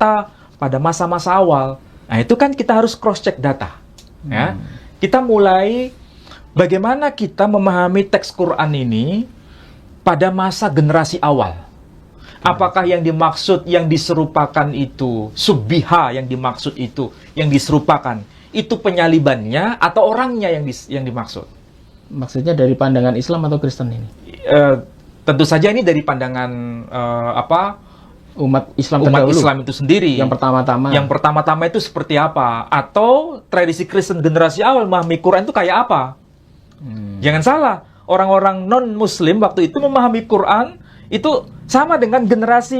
fakta pada masa-masa awal. Nah, itu kan kita harus cross-check data. Ya. Kita mulai bagaimana kita memahami teks Quran ini pada masa generasi awal. Apakah yang dimaksud, yang diserupakan itu, subbiha yang dimaksud itu, yang diserupakan, itu penyalibannya atau orangnya yang dimaksud? Maksudnya dari pandangan Islam atau Kristen ini? Tentu saja ini dari pandangan Umat Islam umat terdahulu. Islam itu sendiri. Yang pertama-tama. Yang pertama-tama itu seperti apa? Atau tradisi Kristen generasi awal memahami Quran itu kayak apa? Jangan salah, orang-orang non-Muslim waktu itu memahami Quran itu sama dengan generasi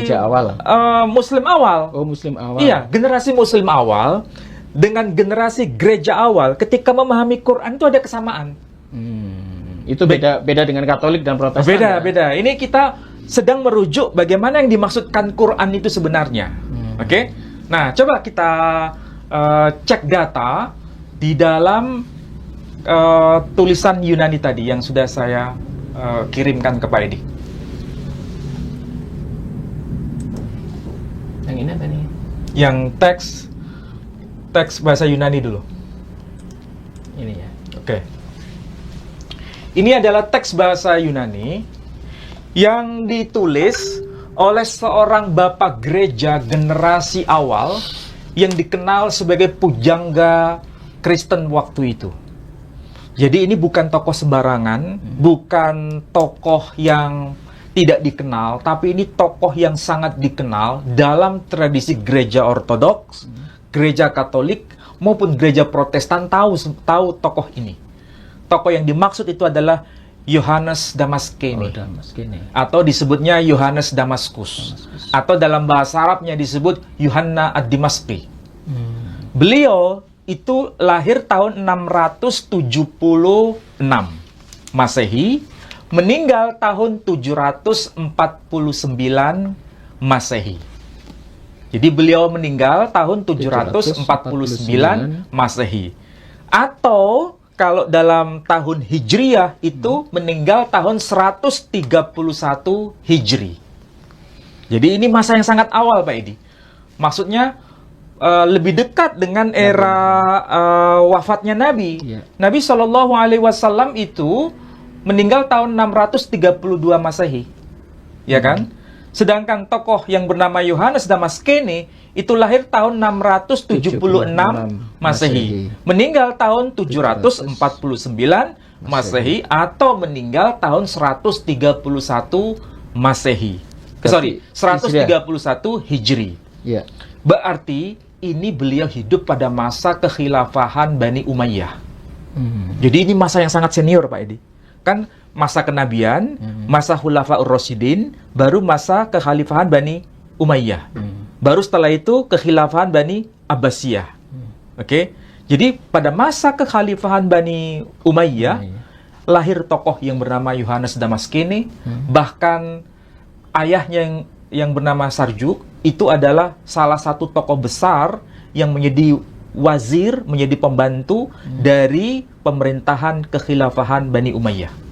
Gereja awal. Muslim awal. Oh, Muslim awal. Iya, generasi Muslim awal dengan generasi gereja awal ketika memahami Quran itu ada kesamaan. Itu beda dengan Katolik dan Protestan. Beda. Ini kita sedang merujuk bagaimana yang dimaksudkan Quran itu sebenarnya. Oke? Nah, coba kita cek data di dalam tulisan Yunani tadi yang sudah saya kirimkan ke Pak Edi. Yang ini apa nih? Yang teks bahasa Yunani dulu. Ini ya. Oke. Ini adalah teks bahasa Yunani yang ditulis oleh seorang bapak gereja generasi awal yang dikenal sebagai pujangga Kristen waktu itu. Jadi ini bukan tokoh sembarangan, bukan tokoh yang tidak dikenal, tapi ini tokoh yang sangat dikenal dalam tradisi gereja Ortodoks, gereja Katolik maupun gereja Protestan tahu tokoh ini. Tokoh yang dimaksud itu adalah Yohanes Damaskene, atau disebutnya Yohanes Damaskus, atau dalam bahasa Arabnya disebut Yohanna ad-Dimaski. Beliau itu lahir tahun 676 Masehi, meninggal tahun 749 Masehi. Jadi beliau meninggal tahun 749 Masehi. Atau kalau dalam tahun Hijriyah itu meninggal tahun 131 Hijri. Jadi ini masa yang sangat awal, Pak Edi. Maksudnya lebih dekat dengan era wafatnya Nabi. Nabi SAW itu meninggal tahun 632 Masehi. Ya kan? Sedangkan tokoh yang bernama Yohanes Damaskene itu lahir tahun 676 Masehi. Meninggal tahun 749 Masehi atau meninggal tahun 131 Masehi. Sorry, 131 Hijri. Ya. Berarti ini beliau hidup pada masa kekhilafahan Bani Umayyah. Jadi ini masa yang sangat senior, Pak Edi. Kan masa kenabian, masa Khulafaur Rasyidin, baru masa kekhalifahan Bani Umayyah. Baru setelah itu kekhilafahan Bani Abbasiyah. Oke. Jadi pada masa kekhalifahan Bani Umayyah lahir tokoh yang bernama Yohanes Damaskene, bahkan ayahnya yang bernama Sarjuk itu adalah salah satu tokoh besar yang menjadi wazir, menjadi pembantu dari pemerintahan kekhilafahan Bani Umayyah.